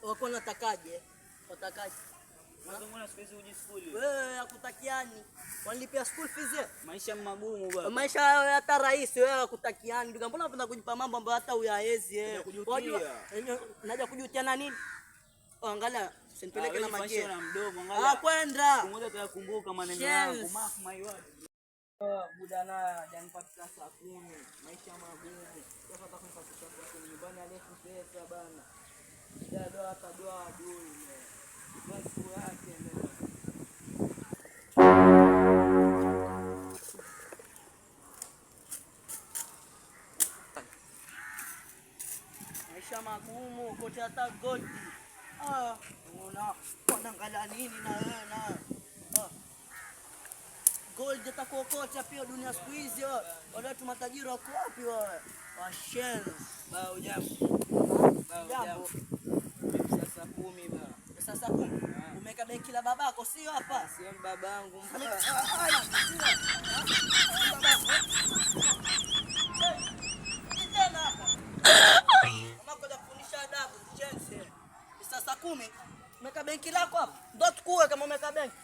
Wako natakaje? Watakaje? Mbona siku hizi uji skuli? Wewe hakutakiani. Wanilipia school fees. Maisha magumu baba. Maisha hata rais wewe hakutakiani. Ndugu, mbona unapenda kujipa mambo ambayo hata uyaezi Wajua naja kujutia na nini? Angalia, usinipeleke na maji. Na mdomo angalia. Kwenda. Mmoja tuyakumbuka maneno yangu. Mark my word. Muda na janipata saa 10. Maisha magumu. Sasa atakunipata saa 10 nyumbani alefu pesa bana. Ndio hata doa adui. Basi yake ndio. Maisha magumu kocha hata gold. Unaangalia nini na wewe na? Gold atakuokota pia dunia siku hizi watu matajiri wako wapi wewe? Washen. Bao jambo. Jambo. Sasa 10 baba. Sasa 10. Umeka benki la babako sio hapa? Sio babangu. Sasa 10. Umeka benki lako hapa? Ndio tukue kama umeka benki.